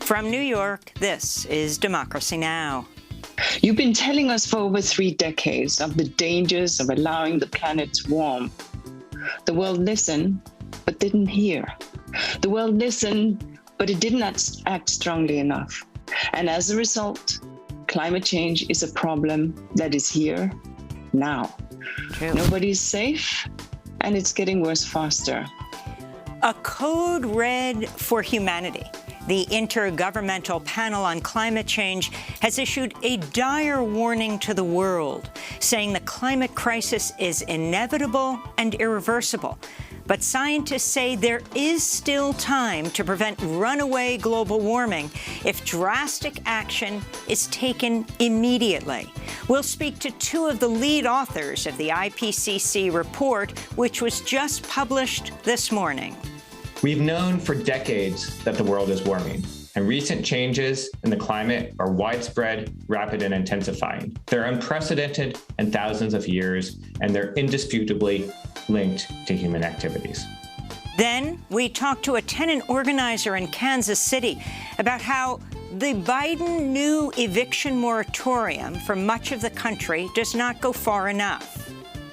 From New York, this is Democracy Now! You've been telling us for over 3 decades of the dangers of allowing the planet to warm. The world listened, but didn't hear. The world listened, but it did not act strongly enough. And as a result, climate change is a problem that is here now. True. Nobody's safe, and it's getting worse faster. A code red for humanity. The Intergovernmental Panel on Climate Change has issued a dire warning to the world, saying the climate crisis is inevitable and irreversible. But scientists say there is still time to prevent runaway global warming if drastic action is taken immediately. We'll speak to 2 of the lead authors of the IPCC report, which was just published this morning. We've known for decades that the world is warming, and recent changes in the climate are widespread, rapid, and intensifying. They're unprecedented in thousands of years, and they're indisputably linked to human activities. Then we talked to a tenant organizer in Kansas City about how the Biden new eviction moratorium for much of the country does not go far enough.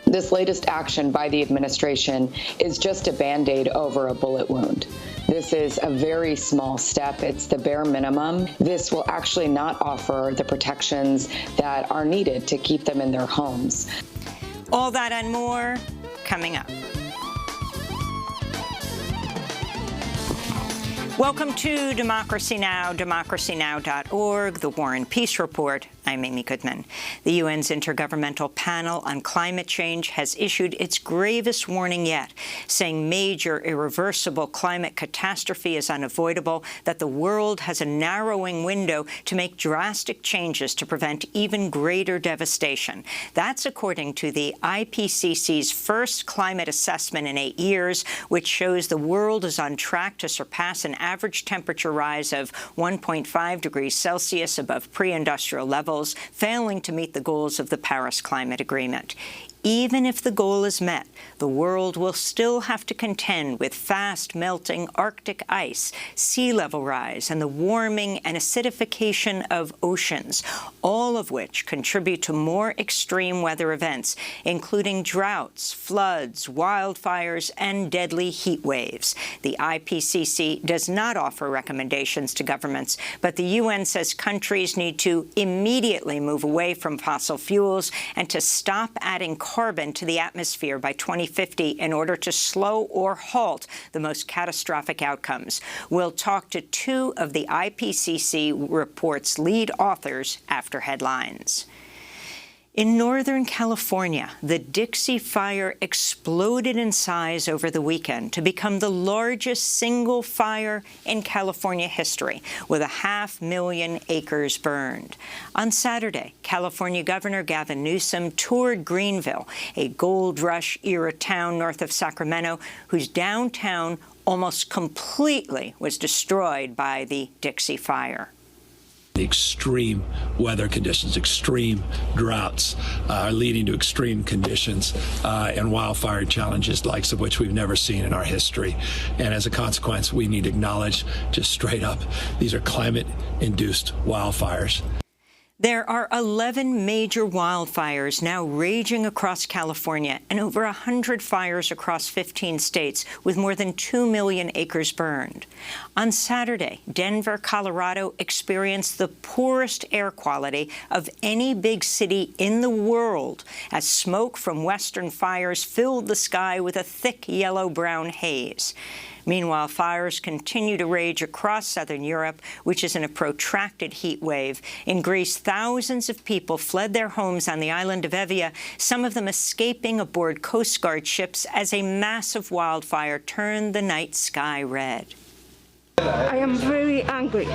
This latest action by the administration is just a Band-Aid over a bullet wound. This is a very small step. It's the bare minimum. This will actually not offer the protections that are needed to keep them in their homes. All that and more coming up. Welcome to Democracy Now!, democracynow.org, the War and Peace Report. I'm Amy Goodman. The UN's Intergovernmental Panel on Climate Change has issued its gravest warning yet, saying major irreversible climate catastrophe is unavoidable, that the world has a narrowing window to make drastic changes to prevent even greater devastation. That's according to the IPCC's first climate assessment in 8 years, which shows the world is on track to surpass an average temperature rise of 1.5 degrees Celsius above pre-industrial levels, failing to meet the goals of the Paris Climate Agreement. Even if the goal is met, the world will still have to contend with fast-melting Arctic ice, sea level rise, and the warming and acidification of oceans, all of which contribute to more extreme weather events, including droughts, floods, wildfires, and deadly heat waves. The IPCC does not offer recommendations to governments, but the UN says countries need to immediately move away from fossil fuels and to stop adding carbon to the atmosphere by 2050 in order to slow or halt the most catastrophic outcomes. We'll talk to 2 of the IPCC report's lead authors after headlines. In Northern California, the Dixie Fire exploded in size over the weekend to become the largest single fire in California history, with 500,000 acres burned. On Saturday, California Governor Gavin Newsom toured Greenville, a gold rush-era town north of Sacramento, whose downtown almost completely was destroyed by the Dixie Fire. Extreme weather conditions, extreme droughts are leading to extreme conditions and wildfire challenges, likes of which we've never seen in our history. And as a consequence, we need to acknowledge just straight up, these are climate-induced wildfires. There are 11 major wildfires now raging across California and over 100 fires across 15 states, with more than 2 million acres burned. On Saturday, Denver, Colorado experienced the poorest air quality of any big city in the world as smoke from western fires filled the sky with a thick yellow-brown haze. Meanwhile, fires continue to rage across southern Europe, which is in a protracted heat wave. In Greece, thousands of people fled their homes on the island of Evia, some of them escaping aboard Coast Guard ships as a massive wildfire turned the night sky red. I am very angry.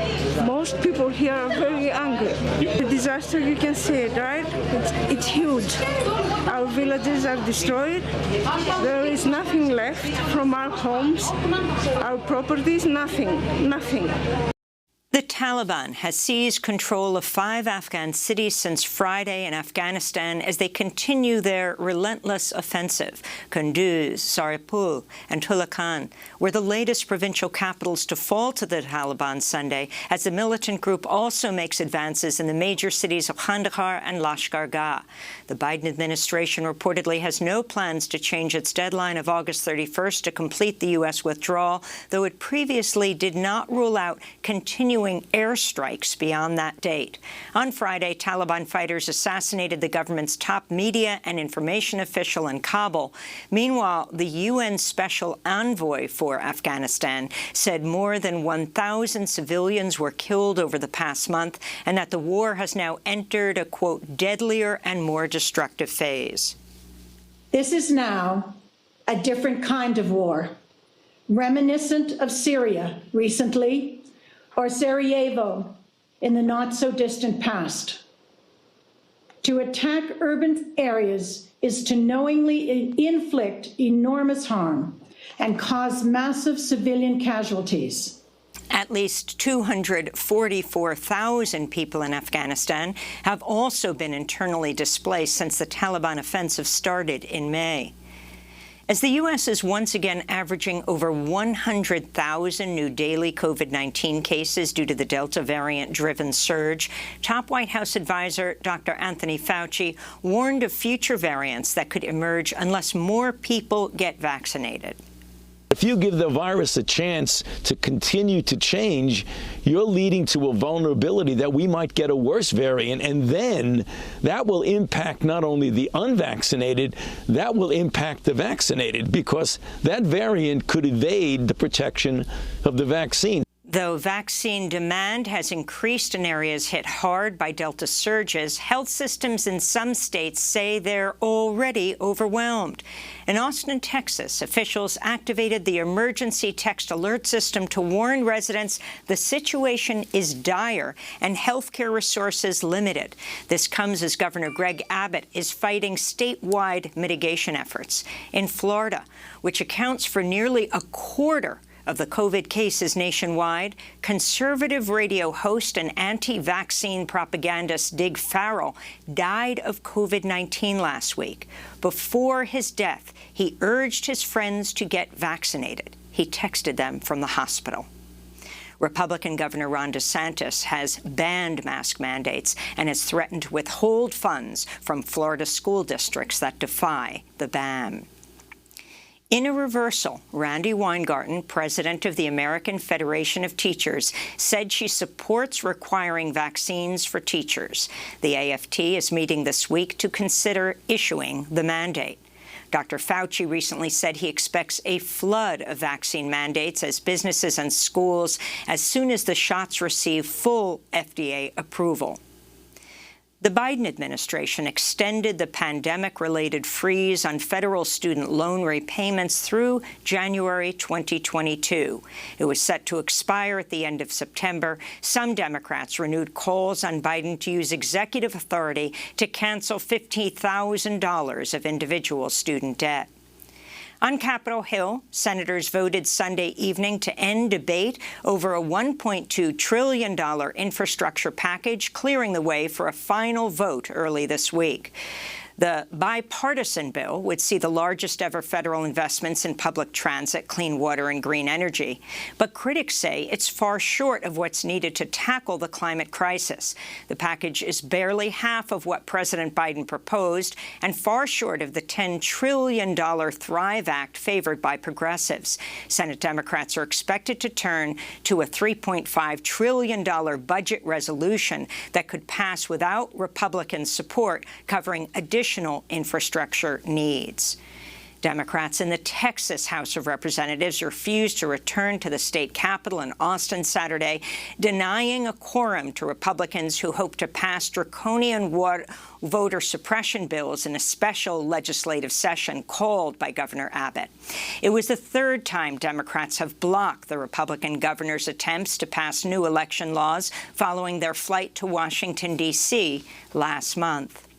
Most people here are very angry. The disaster, you can see it, right? It's huge. Our villages are destroyed. There is nothing left from our homes, our properties, nothing. Taliban has seized control of 5 Afghan cities since Friday in Afghanistan as they continue their relentless offensive. Kunduz, Saripul, and Tulakan were the latest provincial capitals to fall to the Taliban Sunday, as the militant group also makes advances in the major cities of Kandahar and Lashkar Gah. The Biden administration reportedly has no plans to change its deadline of August 31st to complete the U.S. withdrawal, though it previously did not rule out continuing airstrikes beyond that date. On Friday, Taliban fighters assassinated the government's top media and information official in Kabul. Meanwhile, the UN Special Envoy for Afghanistan said more than 1,000 civilians were killed over the past month and that the war has now entered a, quote, deadlier and more destructive phase. This is now a different kind of war, reminiscent of Syria recently, or Sarajevo in the not-so-distant past. To attack urban areas is to knowingly inflict enormous harm and cause massive civilian casualties. At least 244,000 people in Afghanistan have also been internally displaced since the Taliban offensive started in May. As the U.S. is once again averaging over 100,000 new daily COVID-19 cases due to the Delta variant-driven surge, top White House advisor Dr. Anthony Fauci warned of future variants that could emerge unless more people get vaccinated. If you give the virus a chance to continue to change, you're leading to a vulnerability that we might get a worse variant, and then that will impact not only the unvaccinated, that will impact the vaccinated, because that variant could evade the protection of the vaccine. Though vaccine demand has increased in areas hit hard by Delta surges, health systems in some states say they're already overwhelmed. In Austin, Texas, officials activated the emergency text alert system to warn residents the situation is dire and healthcare resources limited. This comes as Governor Greg Abbott is fighting statewide mitigation efforts. In Florida, which accounts for nearly a quarter of the COVID cases nationwide, conservative radio host and anti-vaccine propagandist Dig Farrell died of COVID-19 last week. Before his death, he urged his friends to get vaccinated. He texted them from the hospital. Republican Governor Ron DeSantis has banned mask mandates and has threatened to withhold funds from Florida school districts that defy the ban. In a reversal, Randi Weingarten, president of the American Federation of Teachers, said she supports requiring vaccines for teachers. The AFT is meeting this week to consider issuing the mandate. Dr. Fauci recently said he expects a flood of vaccine mandates as businesses and schools as soon as the shots receive full FDA approval. The Biden administration extended the pandemic-related freeze on federal student loan repayments through January 2022. It was set to expire at the end of September. Some Democrats renewed calls on Biden to use executive authority to cancel $50,000 of individual student debt. On Capitol Hill, senators voted Sunday evening to end debate over a $1.2 trillion infrastructure package, clearing the way for a final vote early this week. The bipartisan bill would see the largest ever federal investments in public transit, clean water, and green energy. But critics say it's far short of what's needed to tackle the climate crisis. The package is barely half of what President Biden proposed and far short of the $10 trillion Thrive Act favored by progressives. Senate Democrats are expected to turn to a $3.5 trillion budget resolution that could pass without Republican support, covering additional infrastructure needs. Democrats in the Texas House of Representatives refused to return to the state capitol in Austin Saturday, denying a quorum to Republicans who hope to pass draconian voter suppression bills in a special legislative session called by Governor Abbott. It was the third time Democrats have blocked the Republican governor's attempts to pass new election laws following their flight to Washington, D.C. last month.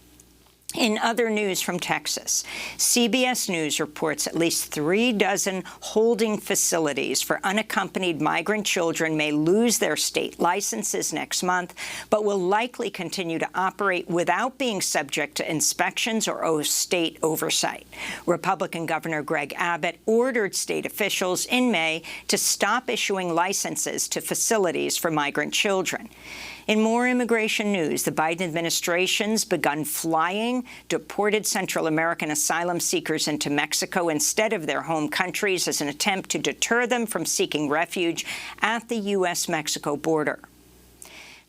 In other news from Texas, CBS News reports at least 36 holding facilities for unaccompanied migrant children may lose their state licenses next month, but will likely continue to operate without being subject to inspections or state oversight. Republican Governor Greg Abbott ordered state officials in May to stop issuing licenses to facilities for migrant children. In more immigration news, the Biden administration's begun flying deported Central American asylum seekers into Mexico instead of their home countries as an attempt to deter them from seeking refuge at the U.S.-Mexico border.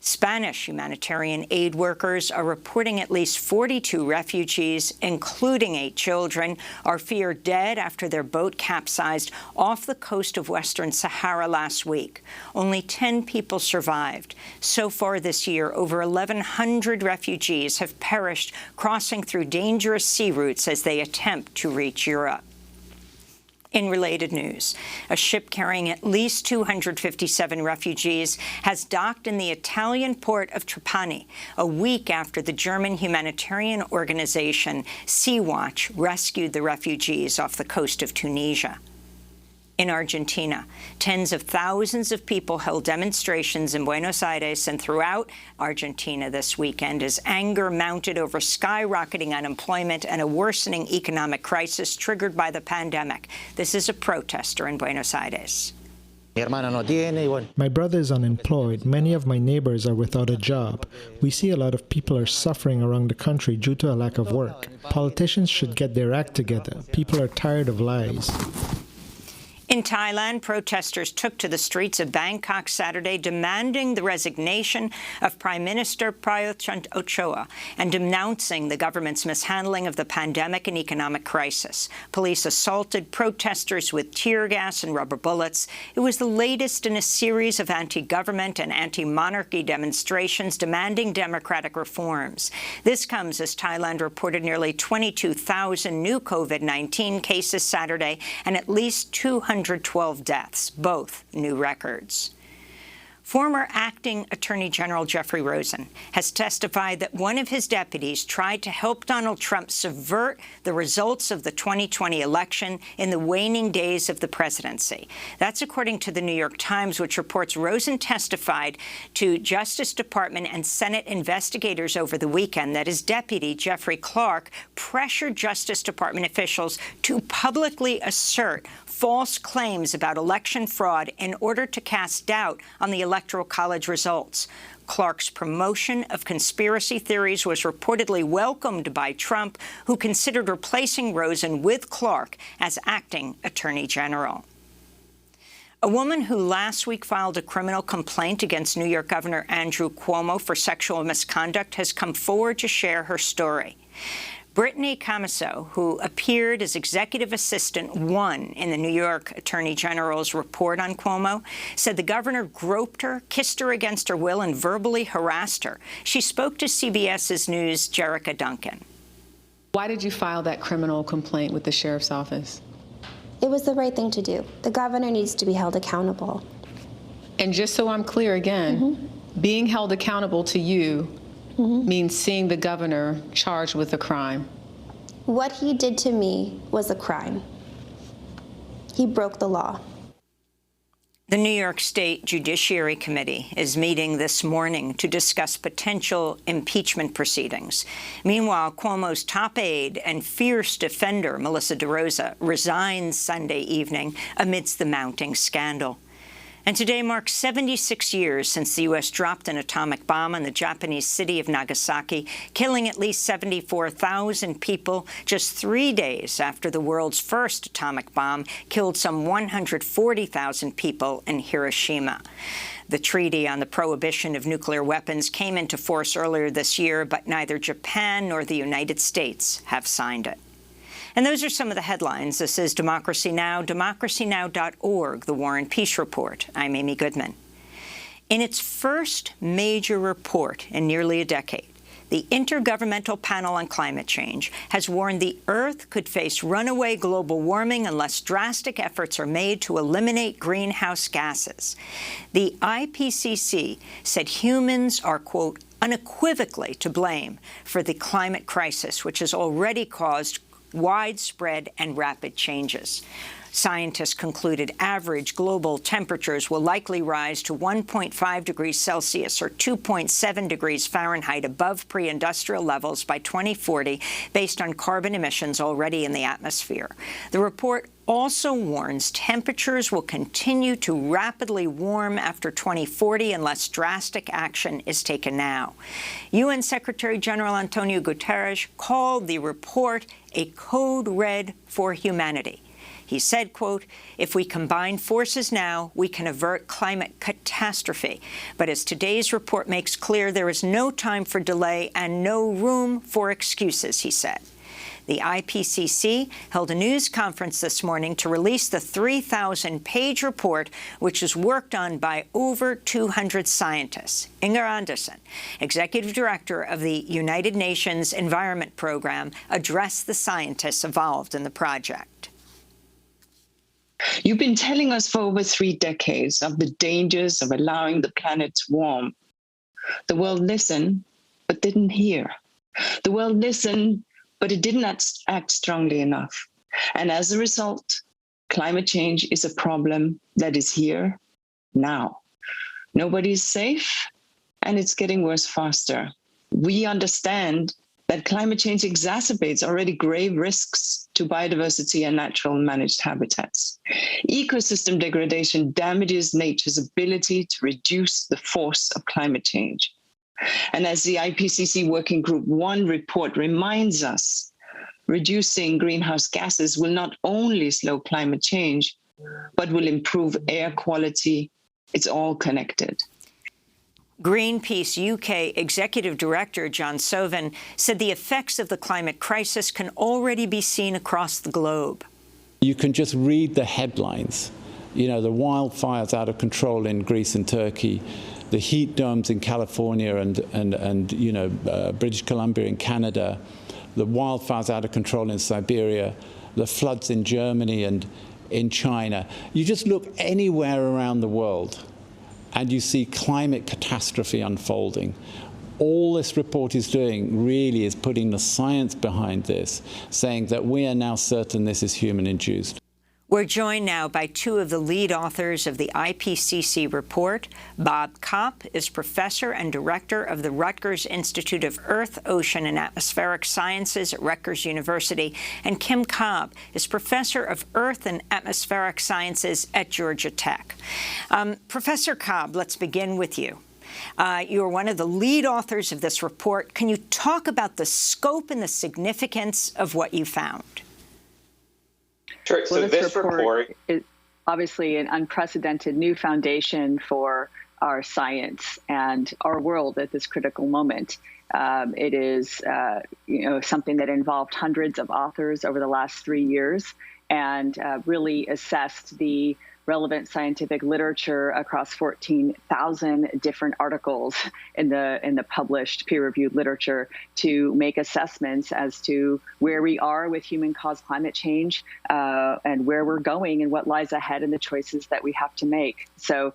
Spanish humanitarian aid workers are reporting at least 42 refugees, including 8 children, are feared dead after their boat capsized off the coast of Western Sahara last week. Only 10 people survived. So far this year, over 1,100 refugees have perished crossing through dangerous sea routes as they attempt to reach Europe. In related news, a ship carrying at least 257 refugees has docked in the Italian port of Trapani a week after the German humanitarian organization Sea-Watch rescued the refugees off the coast of Tunisia. In Argentina, tens of thousands of people held demonstrations in Buenos Aires and throughout Argentina this weekend as anger mounted over skyrocketing unemployment and a worsening economic crisis triggered by the pandemic. This is a protester in Buenos Aires. My brother is unemployed. Many of my neighbors are without a job. We see a lot of people are suffering around the country due to a lack of work. Politicians should get their act together. People are tired of lies. In Thailand, protesters took to the streets of Bangkok Saturday demanding the resignation of Prime Minister Prayut Chan-o-cha and denouncing the government's mishandling of the pandemic and economic crisis. Police assaulted protesters with tear gas and rubber bullets. It was the latest in a series of anti-government and anti-monarchy demonstrations demanding democratic reforms. This comes as Thailand reported nearly 22,000 new COVID-19 cases Saturday and at least 212 deaths, both new records. Former acting Attorney General Jeffrey Rosen has testified that one of his deputies tried to help Donald Trump subvert the results of the 2020 election in the waning days of the presidency. That's according to the New York Times, which reports Rosen testified to Justice Department and Senate investigators over the weekend that his deputy, Jeffrey Clark, pressured Justice Department officials to publicly assert false claims about election fraud in order to cast doubt on the Electoral College results. Clark's promotion of conspiracy theories was reportedly welcomed by Trump, who considered replacing Rosen with Clark as acting Attorney General. A woman who last week filed a criminal complaint against New York Governor Andrew Cuomo for sexual misconduct has come forward to share her story. Brittany Camaso, who appeared as Executive Assistant 1 in the New York Attorney General's report on Cuomo, said the governor groped her, kissed her against her will, and verbally harassed her. She spoke to CBS's News' Jerrica Duncan. Why did you file that criminal complaint with the sheriff's office? It was the right thing to do. The governor needs to be held accountable. And just so I'm clear again, being held accountable to you means seeing the governor charged with a crime. What he did to me was a crime. He broke the law. The New York State Judiciary Committee is meeting this morning to discuss potential impeachment proceedings. Meanwhile, Cuomo's top aide and fierce defender, Melissa DeRosa, resigns Sunday evening amidst the mounting scandal. And today marks 76 years since the U.S. dropped an atomic bomb on the Japanese city of Nagasaki, killing at least 74,000 people just 3 days after the world's first atomic bomb killed some 140,000 people in Hiroshima. The treaty on the prohibition of nuclear weapons came into force earlier this year, but neither Japan nor the United States have signed it. And those are some of the headlines. This is Democracy Now!, DemocracyNow.org, the War and Peace Report. I'm Amy Goodman. In its first major report in nearly a decade, the Intergovernmental Panel on Climate Change has warned the Earth could face runaway global warming unless drastic efforts are made to eliminate greenhouse gases. The IPCC said humans are, quote, unequivocally to blame for the climate crisis, which has already caused widespread and rapid changes. Scientists concluded average global temperatures will likely rise to 1.5 degrees Celsius or 2.7 degrees Fahrenheit above pre-industrial levels by 2040, based on carbon emissions already in the atmosphere. The report also warns temperatures will continue to rapidly warm after 2040 unless drastic action is taken now. UN Secretary General Antonio Guterres called the report a code red for humanity. He said, quote, "If we combine forces now, we can avert climate catastrophe. But as today's report makes clear, there is no time for delay and no room for excuses," he said. The IPCC held a news conference this morning to release the 3,000-page report, which was worked on by over 200 scientists. Inger Andersen, executive director of the United Nations Environment Program, addressed the scientists involved in the project. You've been telling us for over 3 decades of the dangers of allowing the planet to warm. The world listened, but didn't hear. The world listened, but it didn't act strongly enough. And as a result, climate change is a problem that is here now. Nobody's safe, and it's getting worse faster. We understand that climate change exacerbates already grave risks to biodiversity and natural managed habitats. Ecosystem degradation damages nature's ability to reduce the force of climate change. And as the IPCC Working Group 1 report reminds us, reducing greenhouse gases will not only slow climate change, but will improve air quality. It's all connected. Greenpeace UK Executive Director John Sovan said the effects of the climate crisis can already be seen across the globe. You can just read the headlines. You know, the wildfires out of control in Greece and Turkey, the heat domes in California and you know, British Columbia in Canada, the wildfires out of control in Siberia, the floods in Germany and in China. You just look anywhere around the world and you see climate catastrophe unfolding. All this report is doing really is putting the science behind this, saying that we are now certain this is human-induced. We're joined now by 2 of the lead authors of the IPCC report. Bob Kopp is professor and director of the Rutgers Institute of Earth, Ocean, and Atmospheric Sciences at Rutgers University, and Kim Cobb is professor of Earth and Atmospheric Sciences at Georgia Tech. Professor Cobb, let's begin with you. You're one of the lead authors of this report. Can you talk about the scope and the significance of what you found? Sure. So well, this report is obviously an unprecedented new foundation for our science and our world at this critical moment. It is, you know, something that involved hundreds of authors over the last 3 years and really assessed the relevant scientific literature across 14,000 different articles in the published peer-reviewed literature to make assessments as to where we are with human-caused climate change and where we're going and what lies ahead and the choices that we have to make. So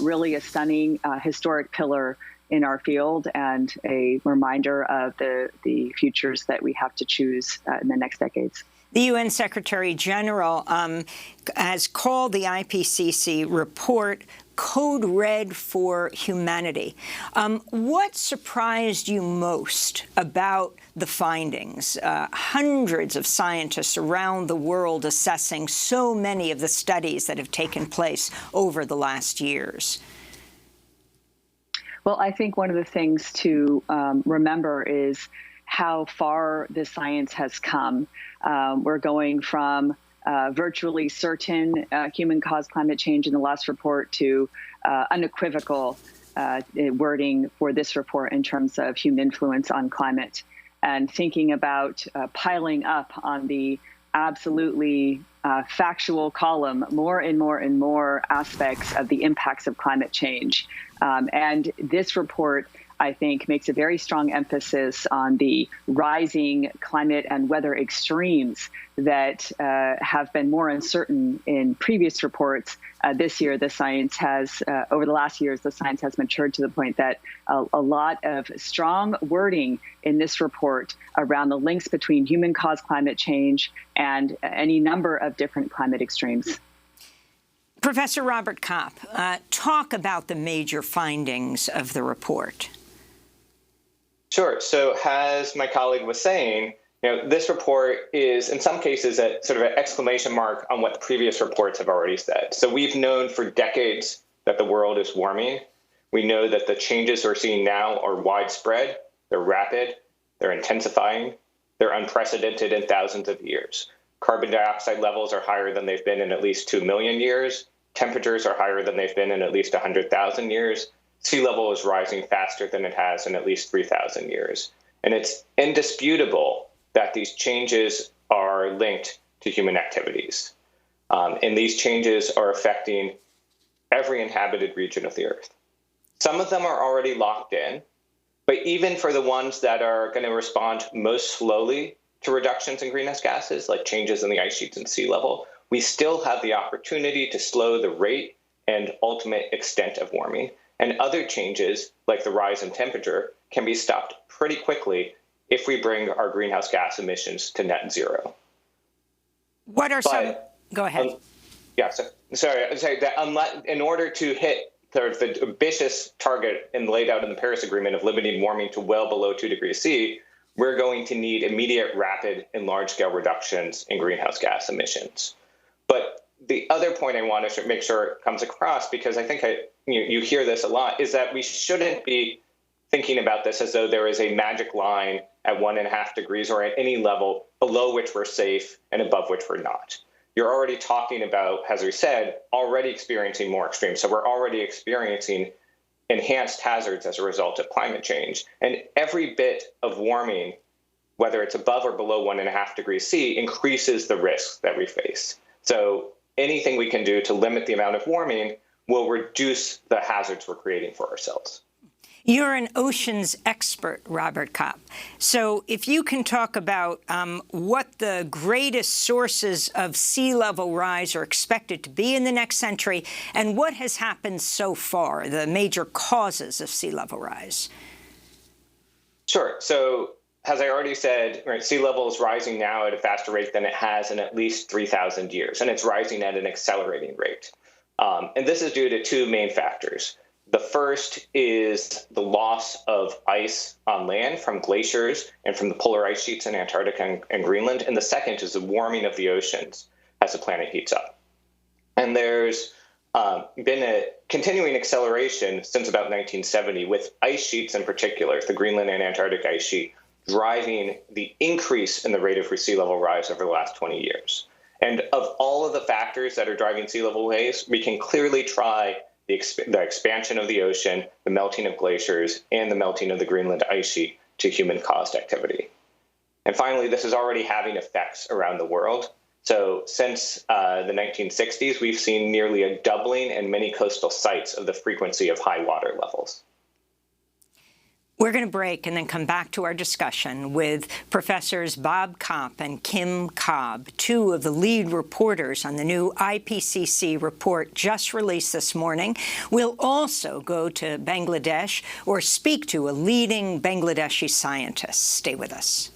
really a stunning historic pillar in our field and a reminder of the futures that we have to choose in the next decades. The UN Secretary General has called the IPCC report Code Red for Humanity. What surprised you most about the findings? Hundreds of scientists around the world assessing so many of the studies that have taken place over the last years. Well, I think one of the things to remember is how far the science has come. We're going from virtually certain human-caused climate change in the last report to unequivocal wording for this report in terms of human influence on climate, and thinking about piling up on the absolutely factual column more and more and more aspects of the impacts of climate change. And this report, I think, makes a very strong emphasis on the rising climate and weather extremes that have been more uncertain in previous reports. This year, the science has, over the last years, the science has matured to the point that a lot of strong wording in this report around the links between human-caused climate change and any number of different climate extremes. Professor Robert Kopp, talk about the major findings of the report. Sure. So as my colleague was saying, this report is in some cases a sort of an exclamation mark on what the previous reports have already said. So we've known for decades that the world is warming. We know that the changes we're seeing now are widespread, they're rapid, they're intensifying, they're unprecedented in thousands of years. Carbon dioxide levels are higher than they've been in at least 2 million years. Temperatures are higher than they've been in at least 100,000 years. Sea level is rising faster than it has in at least 3,000 years. And it's indisputable that these changes are linked to human activities. And these changes are affecting every inhabited region of the Earth. Some of them are already locked in, but even for the ones that are going to respond most slowly to reductions in greenhouse gases, like changes in the ice sheets and sea level, we still have the opportunity to slow the rate and ultimate extent of warming. And other changes, like the rise in temperature, can be stopped pretty quickly if we bring our greenhouse gas emissions to net zero. What are some? Go ahead. In order to hit the ambitious target laid out in the Paris Agreement of limiting warming to well below 2 degrees C, we're going to need immediate, rapid, and large-scale reductions in greenhouse gas emissions. But the other point I want to make sure comes across, because I think you hear this a lot, is that we shouldn't be thinking about this as though there is a magic line at 1.5 degrees or at any level below which we're safe and above which we're not. You're already talking about, as we said, already experiencing more extremes. So we're already experiencing enhanced hazards as a result of climate change. And every bit of warming, whether it's above or below 1.5 degrees C, increases the risks that we face. So anything we can do to limit the amount of warming will reduce the hazards we're creating for ourselves. You're an oceans expert, Robert Kopp. So if you can talk about what the greatest sources of sea level rise are expected to be in the next century and what has happened so far, the major causes of sea level rise. Sure. So as I already said, sea level is rising now at a faster rate than it has in at least 3,000 years, and it's rising at an accelerating rate. And this is due to two main factors. The first is the loss of ice on land from glaciers and from the polar ice sheets in Antarctica and Greenland. And the second is the warming of the oceans as the planet heats up. And there's been a continuing acceleration since about 1970 with ice sheets in particular, the Greenland and Antarctic ice sheet, driving the increase in the rate of sea level rise over the last 20 years. And of all of the factors that are driving sea level rise, we can clearly try the expansion of the ocean, the melting of glaciers, and the melting of the Greenland ice sheet to human-caused activity. And finally, this is already having effects around the world. So since the 1960s, we've seen nearly a doubling in many coastal sites of the frequency of high water levels. We're going to break and then come back to our discussion with Professors Bob Kopp and Kim Cobb, two of the lead reporters on the new IPCC report just released this morning. We'll also go to Bangladesh or speak to a leading Bangladeshi scientist. Stay with us.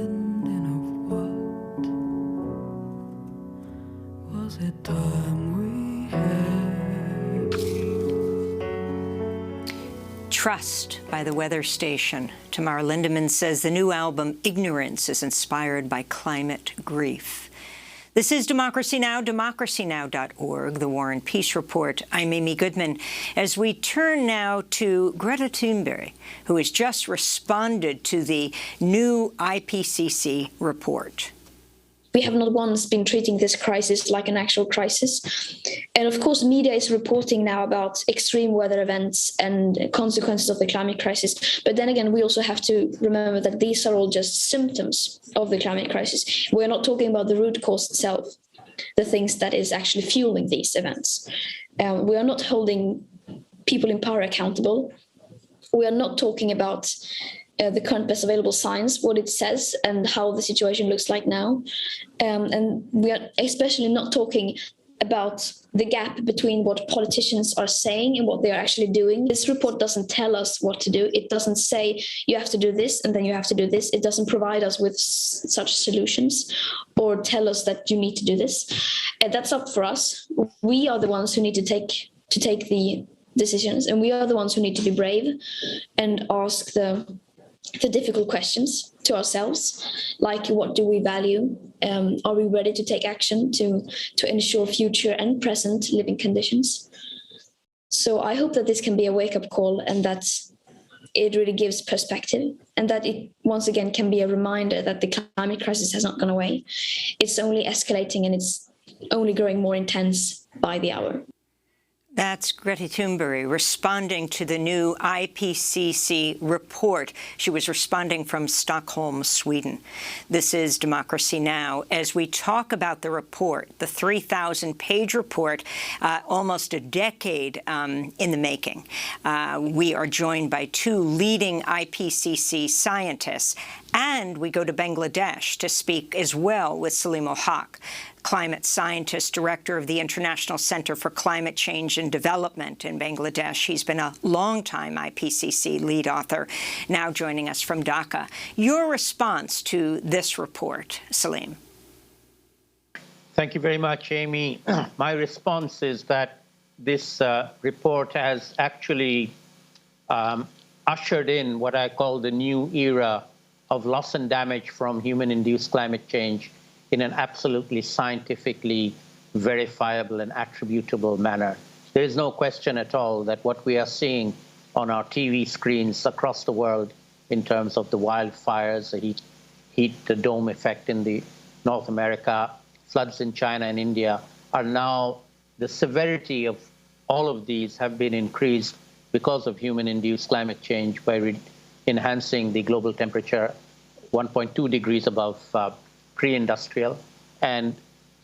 ending of what? Was it time we had? Trust by the Weather Station. Tamara Lindemann says the new album, Ignorance, is inspired by climate grief. This is Democracy Now!, DemocracyNow.org, the War and Peace Report. I'm Amy Goodman. As we turn now to Greta Thunberg, who has just responded to the new IPCC report. We have not once been treating this crisis like an actual crisis. And of course, media is reporting now about extreme weather events and consequences of the climate crisis. But then again, we also have to remember that these are all just symptoms of the climate crisis. We're not talking about the root cause itself, the things that is actually fueling these events. We are not holding people in power accountable. We are not talking about the current best available science, what it says, and how the situation looks like now. And we are especially not talking about the gap between what politicians are saying and what they are actually doing. This report doesn't tell us what to do. It doesn't say you have to do this and then you have to do this. It doesn't provide us with such solutions or tell us that you need to do this. And that's up for us. We are the ones who need to take the decisions, and we are the ones who need to be brave and ask the difficult questions to ourselves, like what do we value? Are we ready to take action to ensure future and present living conditions? So I hope that this can be a wake-up call, and that it really gives perspective, and that it once again can be a reminder that the climate crisis has not gone away. It's only escalating, and it's only growing more intense by the hour. That's Greta Thunberg responding to the new IPCC report. She was responding from Stockholm, Sweden. This is Democracy Now! As we talk about the report, the 3,000-page report, almost a decade in the making. We are joined by two leading IPCC scientists, and we go to Bangladesh to speak as well with Salim Haq, climate scientist, director of the International Center for Climate Change and Development in Bangladesh. He's been a longtime IPCC lead author, now joining us from Dhaka. Your response to this report, Salim? Thank you very much, Amy. My response is that this report has actually ushered in what I call the new era of loss and damage from human-induced climate change in an absolutely scientifically verifiable and attributable manner. There is no question at all that what we are seeing on our TV screens across the world in terms of the wildfires, the the dome effect in the North America, floods in China and India, are now, the severity of all of these have been increased because of human-induced climate change by enhancing the global temperature 1.2 degrees above pre-industrial, and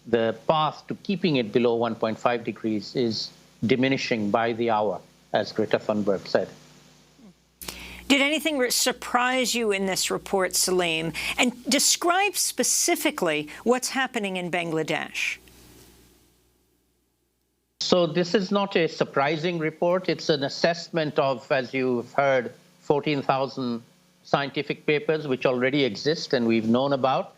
the path to keeping it below 1.5 degrees is diminishing by the hour, as Greta Thunberg said. Did anything surprise you in this report, Salim? And describe specifically what's happening in Bangladesh. So this is not a surprising report. It's an assessment of, as you've heard, 14,000 scientific papers which already exist and we've known about.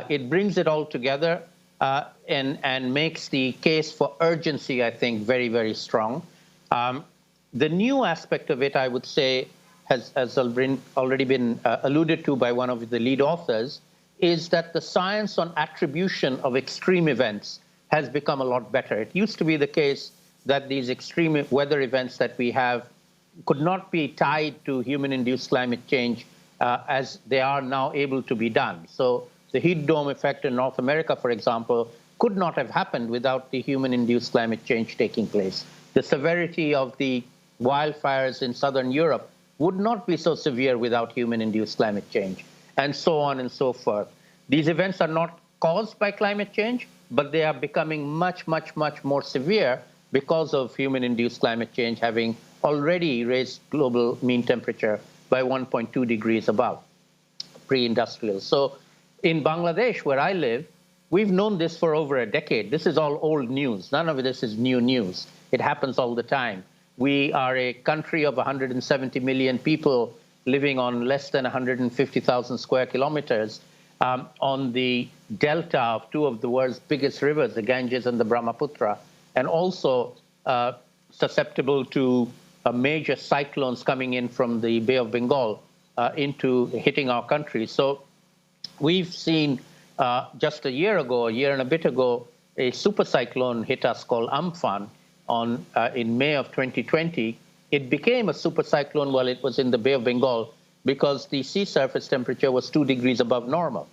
It brings it all together and makes the case for urgency, I think, very, very strong. The new aspect of it, I would say, has already been alluded to by one of the lead authors, is that the science on attribution of extreme events has become a lot better. It used to be the case that these extreme weather events that we have could not be tied to human-induced climate change as they are now able to be done. So the heat dome effect in North America, for example, could not have happened without the human-induced climate change taking place. The severity of the wildfires in southern Europe would not be so severe without human-induced climate change, and so on and so forth. These events are not caused by climate change, but they are becoming much, much, much more severe because of human-induced climate change having already raised global mean temperature by 1.2 degrees above pre-industrial. So in Bangladesh, where I live, we've known this for over a decade. This is all old news. None of this is new news. It happens all the time. We are a country of 170 million people living on less than 150,000 square kilometers. on the delta of two of the world's biggest rivers, the Ganges and the Brahmaputra, and also susceptible to major cyclones coming in from the Bay of Bengal into hitting our country. So we've seen just a year and a bit ago, a super cyclone hit us called Amphan in May of 2020. It became a super cyclone while it was in the Bay of Bengal because the sea surface temperature was 2 degrees above normal.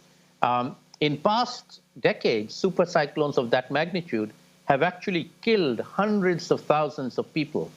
In past decades, super cyclones of that magnitude have actually killed hundreds of thousands of people.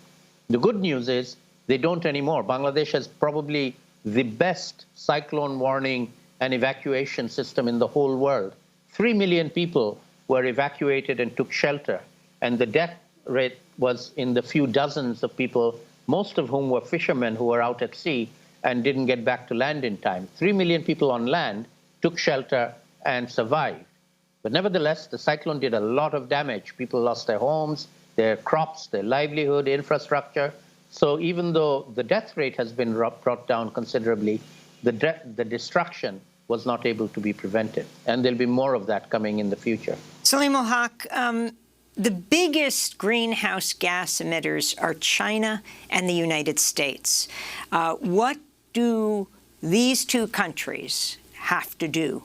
The good news is they don't anymore. Bangladesh has probably the best cyclone warning and evacuation system in the whole world. 3 million people were evacuated and took shelter, and the death rate was in the few dozens of people, most of whom were fishermen who were out at sea and didn't get back to land in time. 3 million people on land took shelter and survived. But nevertheless, the cyclone did a lot of damage. People lost their homes, their crops, their livelihood, infrastructure. So even though the death rate has been brought down considerably, the destruction was not able to be prevented. And there'll be more of that coming in the future. Salim ul-Haq, the biggest greenhouse gas emitters are China and the United States. What do these two countries have to do?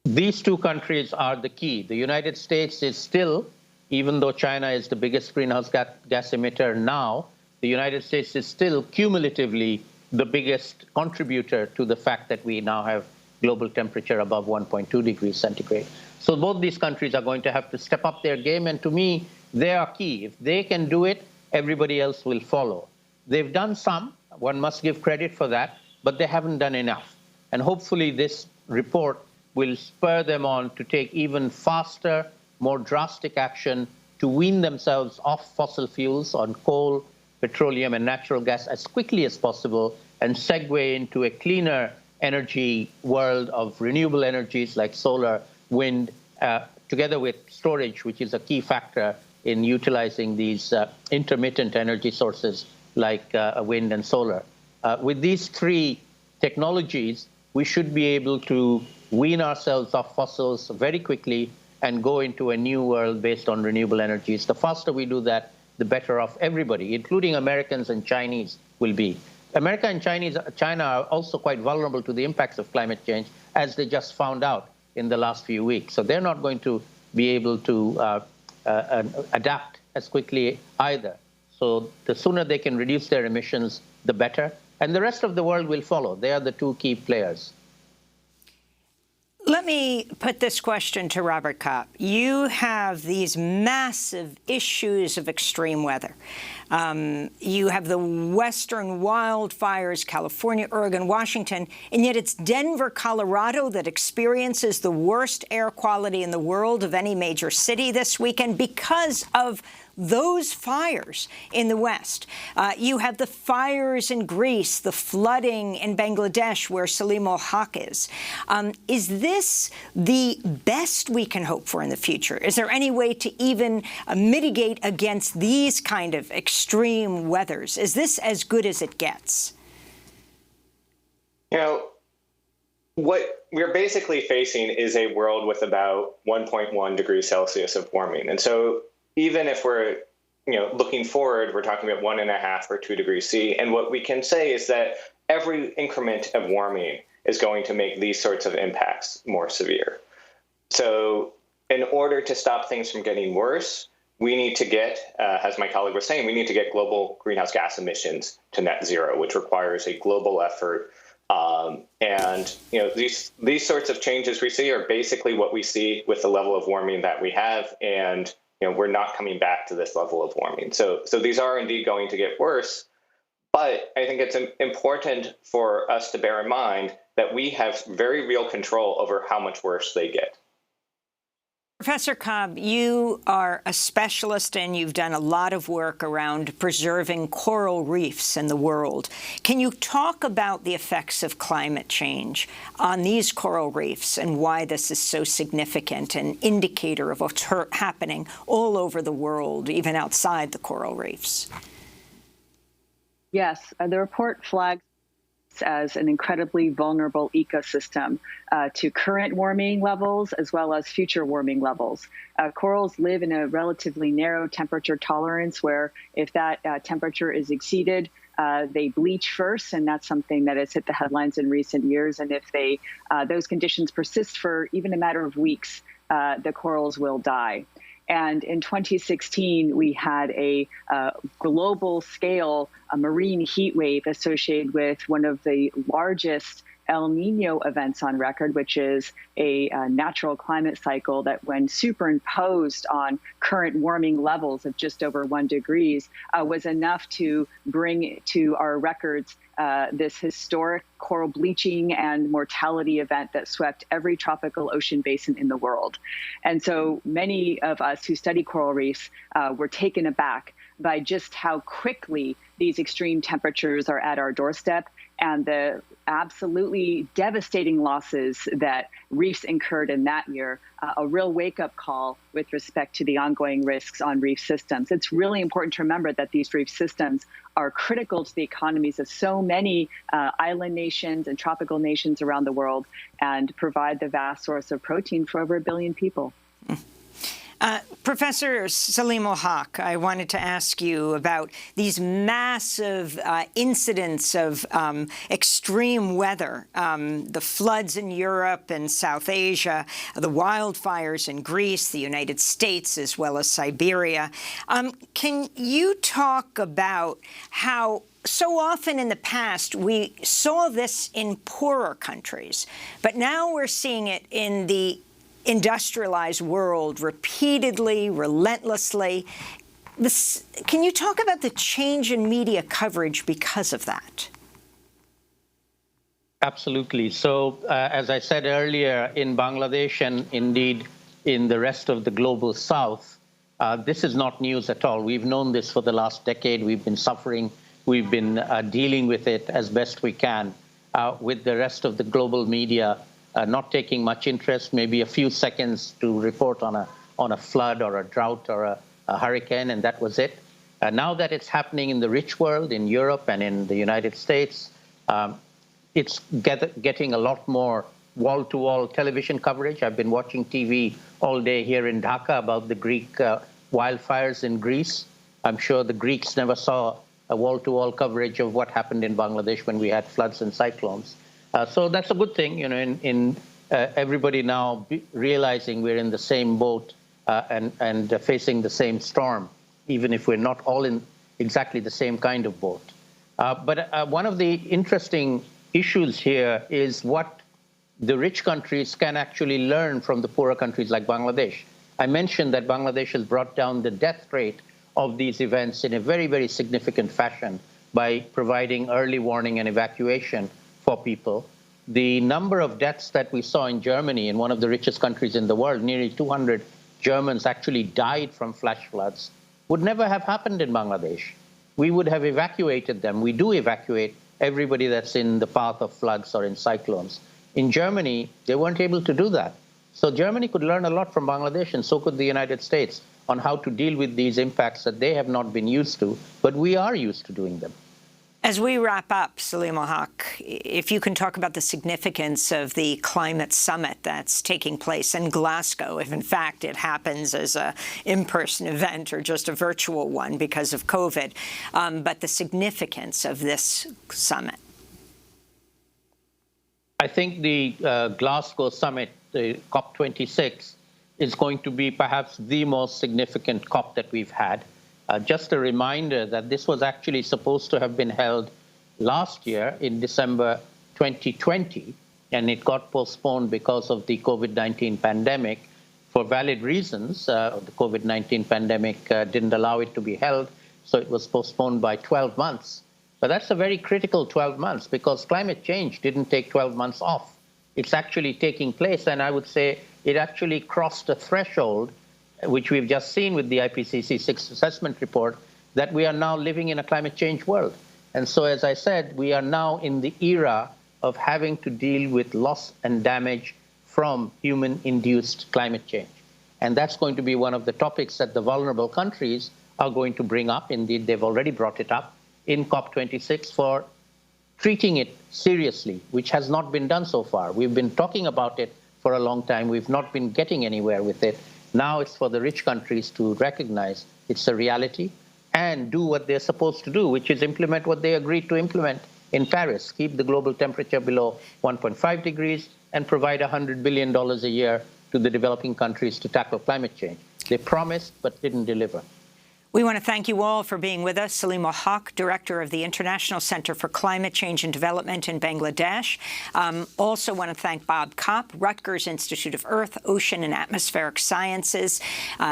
These two countries are the key. The United States is still, even though China is the biggest greenhouse gas emitter now, the United States is still cumulatively the biggest contributor to the fact that we now have global temperature above 1.2 degrees centigrade. So both these countries are going to have to step up their game, and to me, they are key. If they can do it, everybody else will follow. They've done some, one must give credit for that, but they haven't done enough. And hopefully this report will spur them on to take even faster, more drastic action to wean themselves off fossil fuels on coal, petroleum, and natural gas as quickly as possible and segue into a cleaner energy world of renewable energies like solar, wind, together with storage, which is a key factor in utilizing these intermittent energy sources like wind and solar. With these three technologies, we should be able to wean ourselves off fossils very quickly and go into a new world based on renewable energies. The faster we do that, the better off everybody, including Americans and Chinese, will be. America and China are also quite vulnerable to the impacts of climate change, as they just found out in the last few weeks. So they're not going to be able to adapt as quickly either. So the sooner they can reduce their emissions, the better. And the rest of the world will follow. They are the two key players. Let me put this question to Robert Kopp. You have these massive issues of extreme weather. You have the western wildfires, California, Oregon, Washington, and yet it's Denver, Colorado that experiences the worst air quality in the world of any major city this weekend because of those fires in the West. You have the fires in Greece, the flooding in Bangladesh, where Salim ul-Haq is. Is this the best we can hope for in the future? Is there any way to even mitigate against these kind of extreme weathers? Is this as good as it gets? You know, what we're basically facing is a world with about 1.1 degrees Celsius of warming. And so even if we're, looking forward, we're talking about 1.5 or 2 degrees C. And what we can say is that every increment of warming is going to make these sorts of impacts more severe. So in order to stop things from getting worse, we need to get, as my colleague was saying, we need to get global greenhouse gas emissions to net zero, which requires a global effort. These sorts of changes we see are basically what we see with the level of warming that we have. And we're not coming back to this level of warming. So these are indeed going to get worse. But I think it's important for us to bear in mind that we have very real control over how much worse they get. Professor Cobb, you are a specialist and you've done a lot of work around preserving coral reefs in the world. Can you talk about the effects of climate change on these coral reefs and why this is so significant, an indicator of what's happening all over the world, even outside the coral reefs? Yes, the report flags as an incredibly vulnerable ecosystem to current warming levels as well as future warming levels. Corals live in a relatively narrow temperature tolerance where if that temperature is exceeded, they bleach first, and that's something that has hit the headlines in recent years. And if those conditions persist for even a matter of weeks, the corals will die. And in 2016, we had a global scale marine heat wave associated with one of the largest El Nino events on record, which is a natural climate cycle that, when superimposed on current warming levels of just over 1 degree, was enough to bring to our records this historic coral bleaching and mortality event that swept every tropical ocean basin in the world. And so many of us who study coral reefs were taken aback by just how quickly these extreme temperatures are at our doorstep and the absolutely devastating losses that reefs incurred in that year, a real wake-up call with respect to the ongoing risks on reef systems. It's really important to remember that these reef systems are critical to the economies of so many island nations and tropical nations around the world and provide the vast source of protein for over 1 billion people. Professor Salim Ul-Haq, I wanted to ask you about these massive incidents of extreme weather, the floods in Europe and South Asia, the wildfires in Greece, the United States, as well as Siberia. Can you talk about how so often in the past we saw this in poorer countries, but now we're seeing it in the industrialized world repeatedly, relentlessly. Can you talk about the change in media coverage because of that? Absolutely. So, as I said earlier, in Bangladesh and indeed in the rest of the global south, this is not news at all. We've known this for the last decade. We've been suffering. We've been dealing with it as best we can, with the rest of the global media not taking much interest, maybe a few seconds to report on a flood or a drought or a hurricane, and that was it. Now that it's happening in the rich world, in Europe and in the United States, it's getting a lot more wall-to-wall television coverage. I've been watching TV all day here in Dhaka about the Greek wildfires in Greece. I'm sure the Greeks never saw a wall-to-wall coverage of what happened in Bangladesh when we had floods and cyclones. So that's a good thing, you know, in everybody now realizing we're in the same boat and facing the same storm, even if we're not all in exactly the same kind of boat. But one of the interesting issues here is what the rich countries can actually learn from the poorer countries like Bangladesh. I mentioned that Bangladesh has brought down the death rate of these events in a very, very significant fashion by providing early warning and evacuation for people. The number of deaths that we saw in Germany, in one of the richest countries in the world, nearly 200 Germans actually died from flash floods, would never have happened in Bangladesh. We would have evacuated them. We do evacuate everybody that's in the path of floods or in cyclones. In Germany, they weren't able to do that. So Germany could learn a lot from Bangladesh, and so could the United States, on how to deal with these impacts that they have not been used to, but we are used to doing them. As we wrap up, Salim Ul-Haq, if you can talk about the significance of the climate summit that's taking place in Glasgow, if in fact it happens as an in-person event or just a virtual one because of COVID, but the significance of this summit. I think the Glasgow summit, the COP26, is going to be perhaps the most significant COP that we've had. Just a reminder that this was actually supposed to have been held last year in December 2020, and it got postponed because of the COVID-19 pandemic for valid reasons. The COVID-19 pandemic didn't allow it to be held, so it was postponed by 12 months. But that's a very critical 12 months because climate change didn't take 12 months off. It's actually taking place, and I would say it actually crossed a threshold, which we've just seen with the IPCC 6th assessment report, that we are now living in a climate change world. And so, as I said, we are now in the era of having to deal with loss and damage from human-induced climate change. And that's going to be one of the topics that the vulnerable countries are going to bring up. Indeed, they've already brought it up in COP26 for treating it seriously, which has not been done so far. We've been talking about it for a long time. We've not been getting anywhere with it. Now it's for the rich countries to recognize it's a reality and do what they're supposed to do, which is implement what they agreed to implement in Paris, keep the global temperature below 1.5 degrees and provide $100 billion a year to the developing countries to tackle climate change. They promised but didn't deliver. We want to thank you all for being with us. Salima Haq, Director of the International Center for Climate Change and Development in Bangladesh. Also want to thank Bob Kopp, Rutgers Institute of Earth, Ocean and Atmospheric Sciences,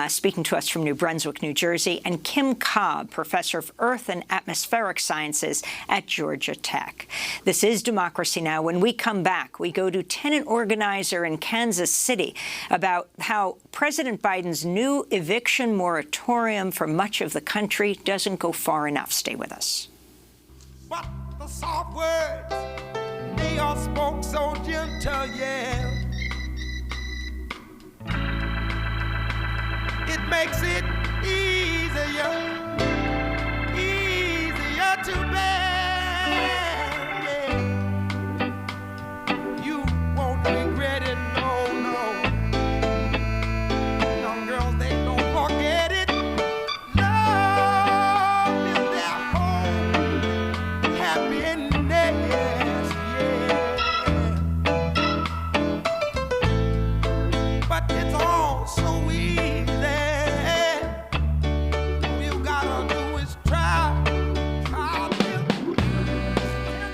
speaking to us from New Brunswick, New Jersey, and Kim Cobb, Professor of Earth and Atmospheric Sciences at Georgia Tech. This is Democracy Now! When we come back, we go to tenant organizer in Kansas City about how President Biden's new eviction moratorium for much of the country doesn't go far enough. Stay with us. What the soft words, they all spoke so gentle, yeah. It makes it easier to bear, yeah. You won't regret it, no, no. Young girls, they don't forget it.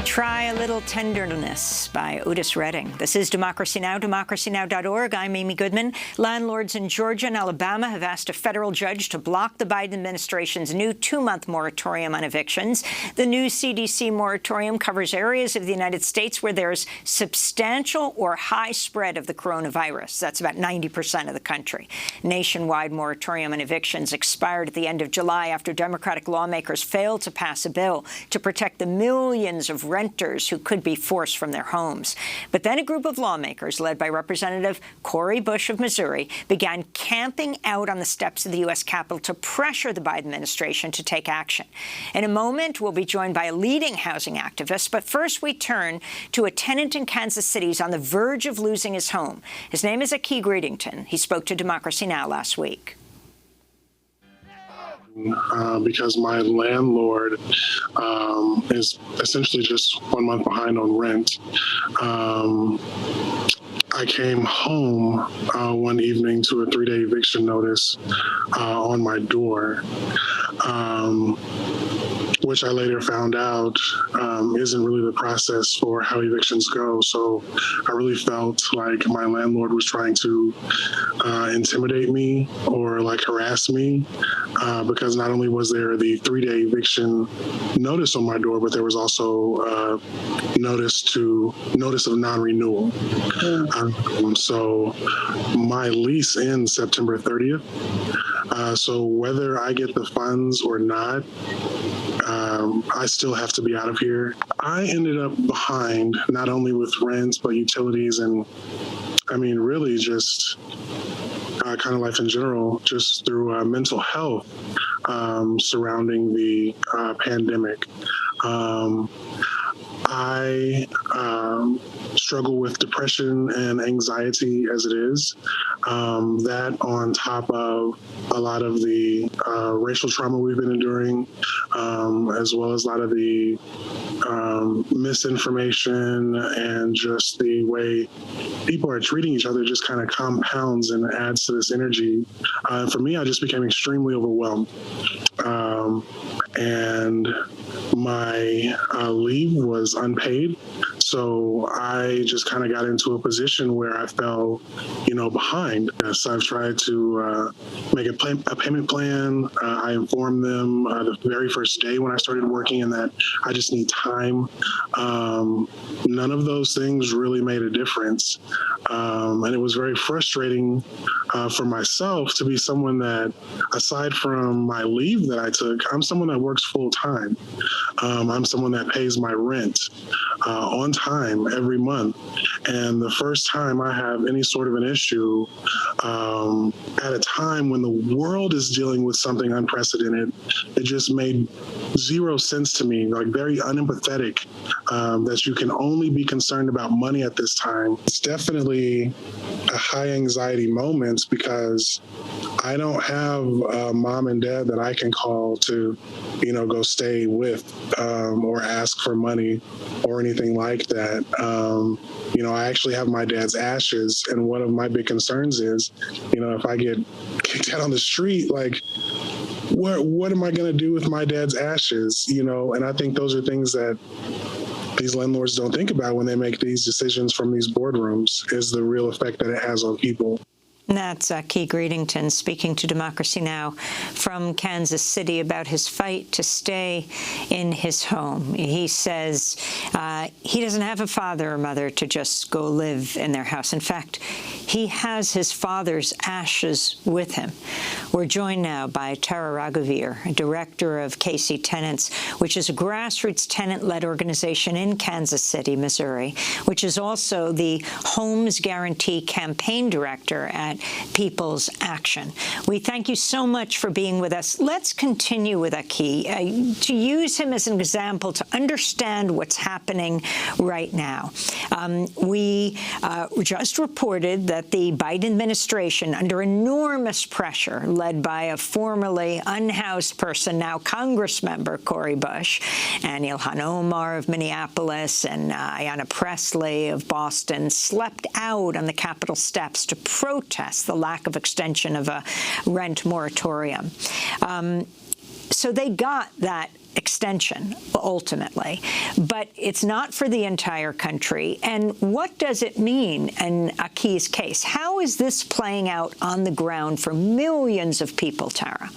Try a Little Tenderness by Otis Redding. This is Democracy Now!, DemocracyNow.org. I'm Amy Goodman. Landlords in Georgia and Alabama have asked a federal judge to block the Biden administration's new 2-month moratorium on evictions. The new CDC moratorium covers areas of the United States where there's substantial or high spread of the coronavirus. That's about 90% of the country. Nationwide moratorium on evictions expired at the end of July after Democratic lawmakers failed to pass a bill to protect the millions of renters who could be forced from their homes. But then a group of lawmakers, led by Representative Cori Bush of Missouri, began camping out on the steps of the U.S. Capitol to pressure the Biden administration to take action. In a moment, we'll be joined by a leading housing activist. But first, we turn to a tenant in Kansas City who's on the verge of losing his home. His name is Aki Greedington. He spoke to Democracy Now! Last week. Because my landlord is essentially just 1 month behind on rent. I came home one evening to a 3-day eviction notice on my door, which I later found out isn't really the process for how evictions go. So I really felt like my landlord was trying to intimidate me or like harass me because not only was there the 3-day eviction notice on my door, but there was also notice of non-renewal. So my lease ends September 30th. So whether I get the funds or not, I still have to be out of here. I ended up behind not only with rent, but utilities and I mean, really just kind of life in general, just through mental health surrounding the pandemic. I struggle with depression and anxiety as it is. That on top of a lot of the racial trauma we've been enduring, as well as a lot of the misinformation and just the way people are treating each other just kind of compounds and adds to this energy. For me, I just became extremely overwhelmed. And my leave was unpaid. So I just kind of got into a position where I fell, behind. So I've tried to make a payment plan. I informed them the very first day when I started working and that I just need time. None of those things really made a difference. And it was very frustrating for myself to be someone that, aside from my leave that I took, I'm someone that works full time. I'm someone that pays my rent on time every month. And the first time I have any sort of an issue at a time when the world is dealing with something unprecedented, it just made zero sense to me, like very unempathetic, that you can only be concerned about money at this time. It's definitely a high anxiety moment because I don't have a mom and dad that I can call to, go stay with or ask for money or anything like that. I actually have my dad's ashes, and one of my big concerns is, if I get kicked out on the street, like, what am I going to do with my dad's ashes? And I think those are things that these landlords don't think about when they make these decisions from these boardrooms, is the real effect that it has on people. That's Key Greedington speaking to Democracy Now! From Kansas City about his fight to stay in his home. He says he doesn't have a father or mother to just go live in their house. In fact, he has his father's ashes with him. We're joined now by Tara Raghuveer, director of KC Tenants, which is a grassroots tenant-led organization in Kansas City, Missouri, which is also the Homes Guarantee campaign director at People's Action. We thank you so much for being with us. Let's continue with Aki, to use him as an example to understand what's happening right now. We just reported that the Biden administration, under enormous pressure, led by a formerly unhoused person, now Congress member Cori Bush, and Ilhan Omar of Minneapolis and Ayanna Pressley of Boston, slept out on the Capitol steps to protest the lack of extension of a rent moratorium. So they got that extension ultimately, but it's not for the entire country. And what does it mean in Aki's case? How is this playing out on the ground for millions of people, Tara?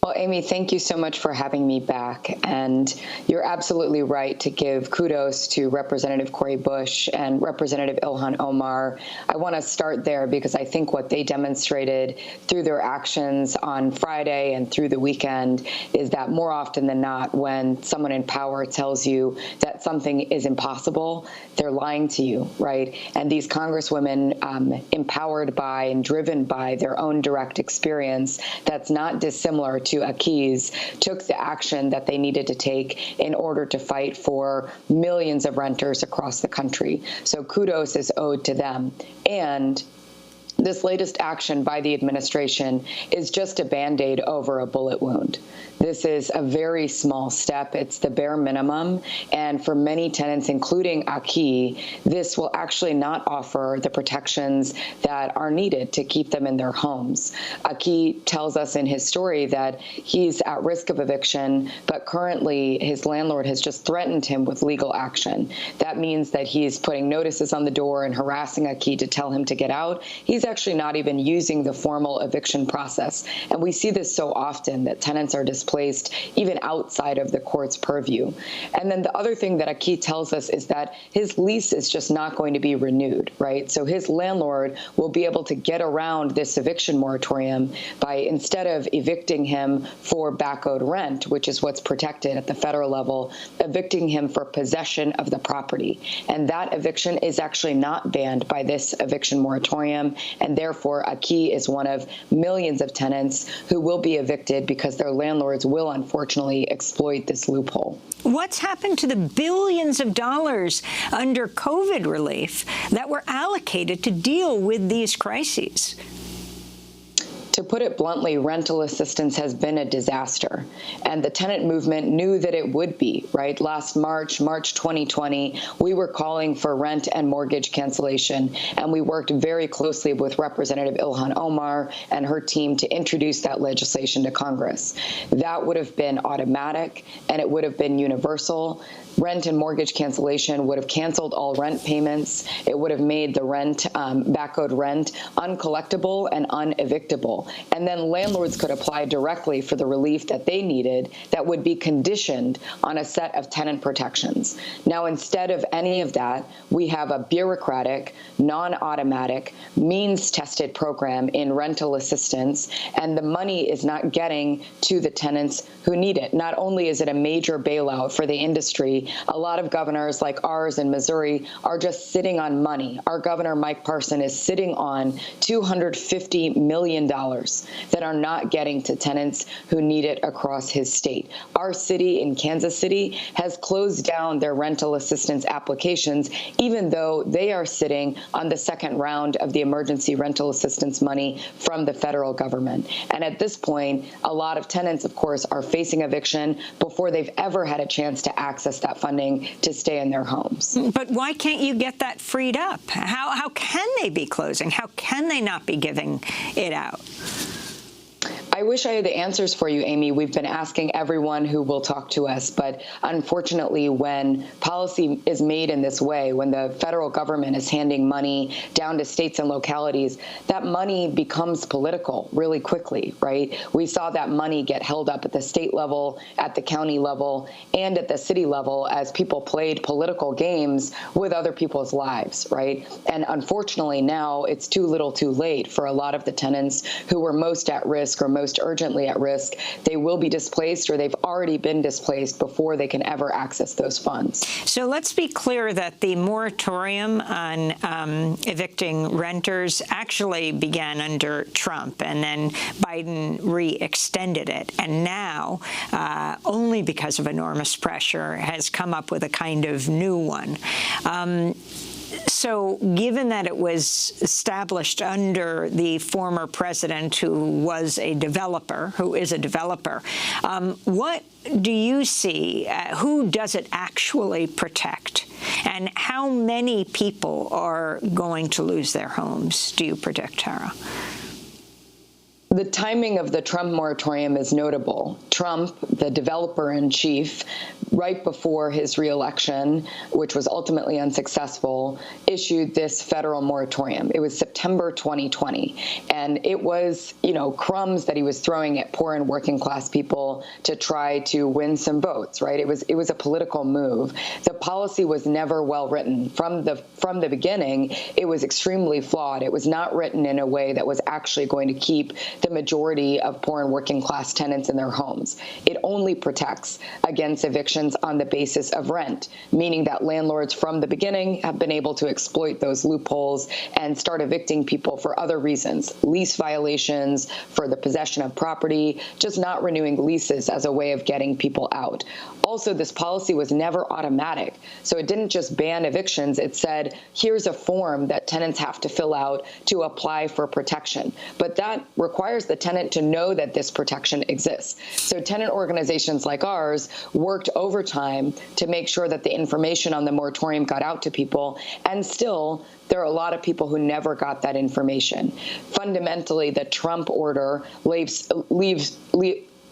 Well, Amy, thank you so much for having me back. And you're absolutely right to give kudos to Representative Cori Bush and Representative Ilhan Omar. I want to start there because I think what they demonstrated through their actions on Friday and through the weekend is that more often than not, when someone in power tells you that something is impossible, they're lying to you, right? And these congresswomen, empowered by and driven by their own direct experience, that's not dissimilar to Aki's, took the action that they needed to take in order to fight for millions of renters across the country. So kudos is owed to them. And this latest action by the administration is just a Band-Aid over a bullet wound. This is a very small step. It's the bare minimum. And for many tenants, including Aki, this will actually not offer the protections that are needed to keep them in their homes. Aki tells us in his story that he's at risk of eviction, but currently his landlord has just threatened him with legal action. That means that he's putting notices on the door and harassing Aki to tell him to get out. He's actually not even using the formal eviction process. And we see this so often, that tenants are displaced even outside of the court's purview. And then the other thing that Aki tells us is that his lease is just not going to be renewed, right? So his landlord will be able to get around this eviction moratorium by, instead of evicting him for back owed rent, which is what's protected at the federal level, evicting him for possession of the property. And that eviction is actually not banned by this eviction moratorium. And therefore, Aki is one of millions of tenants who will be evicted because their landlords will unfortunately exploit this loophole. What's happened to the billions of dollars under COVID relief that were allocated to deal with these crises? To put it bluntly, rental assistance has been a disaster, and the tenant movement knew that it would be, right? Last March 2020, we were calling for rent and mortgage cancellation, and we worked very closely with Representative Ilhan Omar and her team to introduce that legislation to Congress. That would have been automatic, and it would have been universal. Rent and mortgage cancellation would have canceled all rent payments. It would have made the rent, back owed rent, uncollectible and unevictable. And then landlords could apply directly for the relief that they needed that would be conditioned on a set of tenant protections. Now, instead of any of that, we have a bureaucratic, non-automatic, means-tested program in rental assistance, and the money is not getting to the tenants who need it. Not only is it a major bailout for the industry, a lot of governors like ours in Missouri are just sitting on money. Our governor, Mike Parson, is sitting on $250 million that are not getting to tenants who need it across his state. Our city in Kansas City has closed down their rental assistance applications, even though they are sitting on the second round of the emergency rental assistance money from the federal government. And at this point, a lot of tenants, of course, are facing eviction before they've ever had a chance to access that funding to stay in their homes. But why can't you get that freed up? How can they be closing? How can they not be giving it out? I wish I had the answers for you, Amy. We've been asking everyone who will talk to us, but unfortunately, when policy is made in this way, when the federal government is handing money down to states and localities, that money becomes political really quickly, right? We saw that money get held up at the state level, at the county level, and at the city level as people played political games with other people's lives, right? And unfortunately, now it's too little too late for a lot of the tenants who were most at risk or most urgently at risk. They will be displaced, or they've already been displaced before they can ever access those funds. So let's be clear that the moratorium on evicting renters actually began under Trump, and then Biden re-extended it. And now, only because of enormous pressure, has come up with a kind of new one. So given that it was established under the former president who is a developer, what do you see? Who does it actually protect? And how many people are going to lose their homes, do you predict, Tara? The timing of the Trump moratorium is notable. Trump, the developer-in-chief, right before his reelection, which was ultimately unsuccessful, issued this federal moratorium. It was September 2020, and it was, crumbs that he was throwing at poor and working class people to try to win some votes, right? It was a political move. The policy was never well written. From the beginning, it was extremely flawed. It was not written in a way that was actually going to keep the majority of poor and working class tenants in their homes. It only protects against evictions on the basis of rent, meaning that landlords from the beginning have been able to exploit those loopholes and start evicting people for other reasons, lease violations, for the possession of property, just not renewing leases as a way of getting people out. Also, this policy was never automatic. So it didn't just ban evictions. It said, here's a form that tenants have to fill out to apply for protection. But that requires the tenant to know that this protection exists. So tenant organizations like ours worked overtime to make sure that the information on the moratorium got out to people. And still, there are a lot of people who never got that information. Fundamentally, the Trump order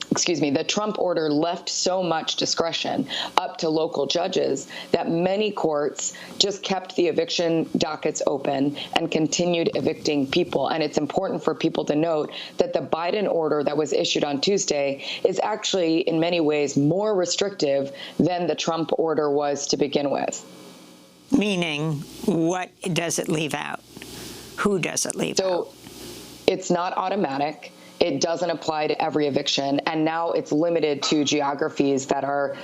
the Trump order left so much discretion up to local judges that many courts just kept the eviction dockets open and continued evicting people. And it's important for people to note that the Biden order that was issued on Tuesday is actually, in many ways, more restrictive than the Trump order was to begin with. Meaning, what does it leave out? Who does it leave out? So it's not automatic. It doesn't apply to every eviction, and now it's limited to geographies that are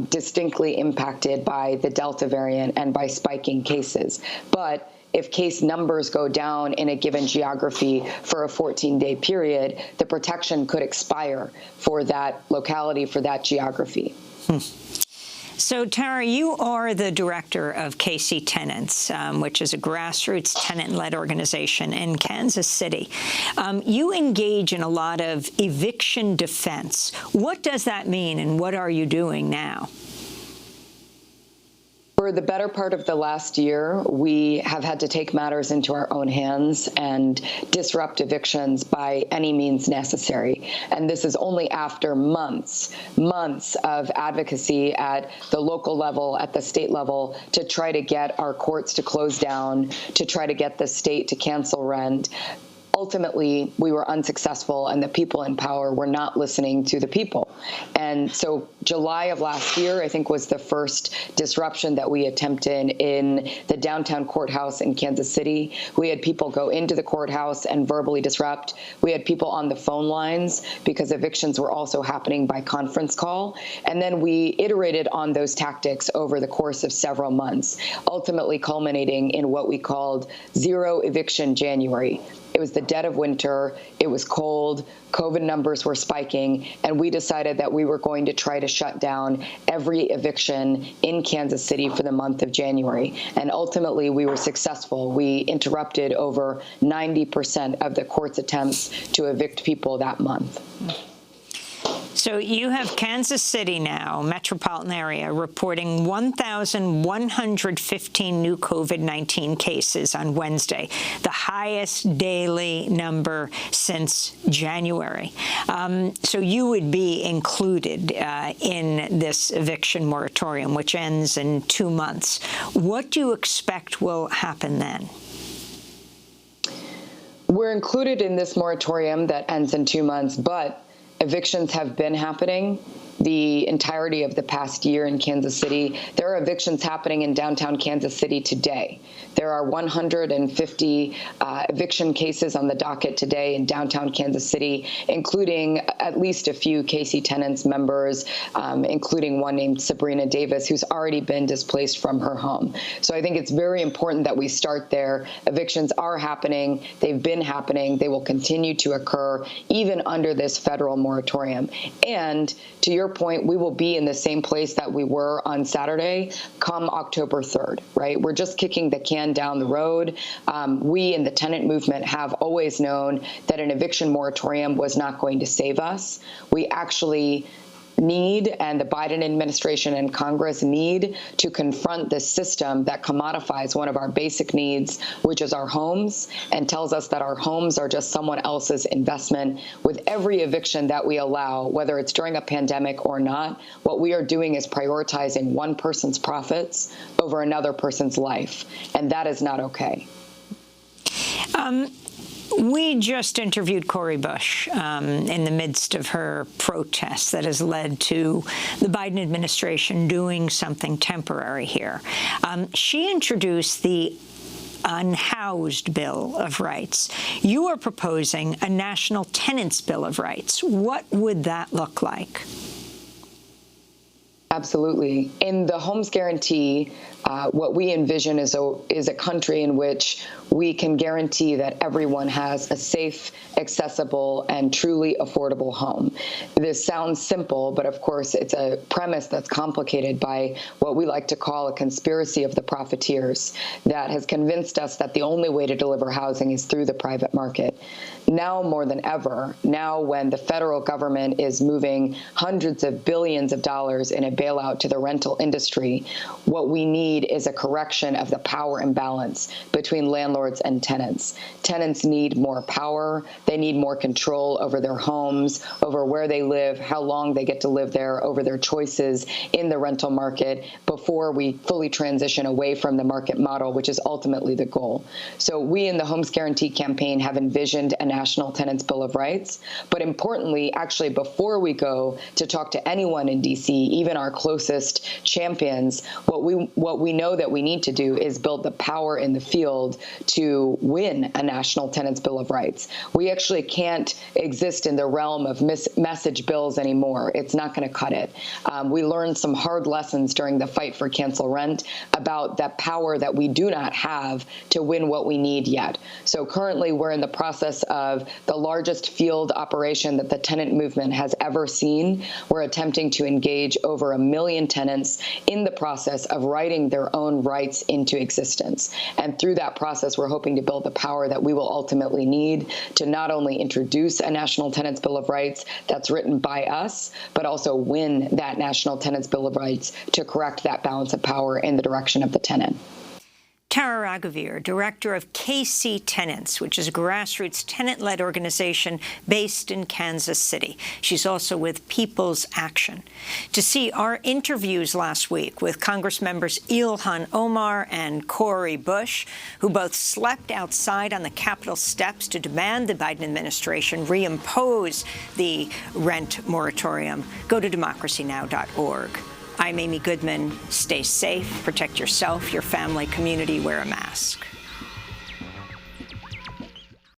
distinctly impacted by the Delta variant and by spiking cases. But if case numbers go down in a given geography for a 14-day period, the protection could expire for that locality, for that geography. So, Tara, you are the director of KC Tenants, which is a grassroots tenant-led organization in Kansas City. You engage in a lot of eviction defense. What does that mean, and what are you doing now? For the better part of the last year, we have had to take matters into our own hands and disrupt evictions by any means necessary. And this is only after months of advocacy at the local level, at the state level, to try to get our courts to close down, to try to get the state to cancel rent. ultimately we were unsuccessful, and the people in power were not listening to the people. And so July of last year, I think, was the first disruption that we attempted in the downtown courthouse in Kansas City. We had people go into the courthouse and verbally disrupt. We had people on the phone lines because evictions were also happening by conference call. And then we iterated on those tactics over the course of several months, ultimately culminating in what we called Zero Eviction January. It was the dead of winter. It was cold. COVID numbers were spiking. And we decided that we were going to try to shut down every eviction in Kansas City for the month of January. And ultimately, we were successful. We interrupted over 90% of the court's attempts to evict people that month. So you have Kansas City now, metropolitan area, reporting 1,115 new COVID-19 cases on Wednesday, the highest daily number since January. So you would be included in this eviction moratorium, which ends in 2 months. What do you expect will happen then? We're included in this moratorium that ends in 2 months, but evictions have been happening the entirety of the past year in Kansas City. There are evictions happening in downtown Kansas City today. There are 150 eviction cases on the docket today in downtown Kansas City, including at least a few KC Tenants members, including one named Sabrina Davis, who's already been displaced from her home. So I think it's very important that we start there. Evictions are happening. They've been happening. They will continue to occur even under this federal moratorium. And to your point, we will be in the same place that we were on Saturday come October 3rd, right? We're just kicking the can down the road. We in the tenant movement have always known that an eviction moratorium was not going to save us. We actually need, and the Biden administration and Congress need, to confront this system that commodifies one of our basic needs, which is our homes, and tells us that our homes are just someone else's investment. With every eviction that we allow, whether it's during a pandemic or not, what we are doing is prioritizing one person's profits over another person's life, and that is not okay. We just interviewed Cori Bush in the midst of her protests that has led to the Biden administration doing something temporary here. She introduced the Unhoused Bill of Rights. You are proposing a National Tenants Bill of Rights. What would that look like? Absolutely. In the Homes Guarantee, what we envision is a country in which we can guarantee that everyone has a safe, accessible, and truly affordable home. This sounds simple, but of course it's a premise that's complicated by what we like to call a conspiracy of the profiteers that has convinced us that the only way to deliver housing is through the private market. Now more than ever, now when the federal government is moving hundreds of billions of dollars in a bailout to the rental industry, what we need is a correction of the power imbalance between landlords and tenants. Tenants need more power. They need more control over their homes, over where they live, how long they get to live there, over their choices in the rental market before we fully transition away from the market model, which is ultimately the goal. So we in the Homes Guarantee campaign have envisioned a National Tenants Bill of Rights. But importantly, actually, before we go to talk to anyone in D.C., even our closest champions, what we know that we need to do is build the power in the field to win a National Tenants Bill of Rights. We actually can't exist in the realm of message bills anymore. It's not going to cut it. We learned some hard lessons during the fight for cancel rent about that power that we do not have to win what we need yet. So currently, we're in the process of the largest field operation that the tenant movement has ever seen. We're attempting to engage over 1 million tenants in the process of writing their own rights into existence. And through that process, we're hoping to build the power that we will ultimately need to not only introduce a National Tenants Bill of Rights that's written by us, but also win that National Tenants Bill of Rights to correct that balance of power in the direction of the tenant. Tara Raghuveer, director of KC Tenants, which is a grassroots tenant-led organization based in Kansas City. She's also with People's Action. To see our interviews last week with Congress members Ilhan Omar and Cori Bush, who both slept outside on the Capitol steps to demand the Biden administration reimpose the rent moratorium, go to DemocracyNow.org. I'm Amy Goodman. Stay safe, protect yourself, your family, community, wear a mask.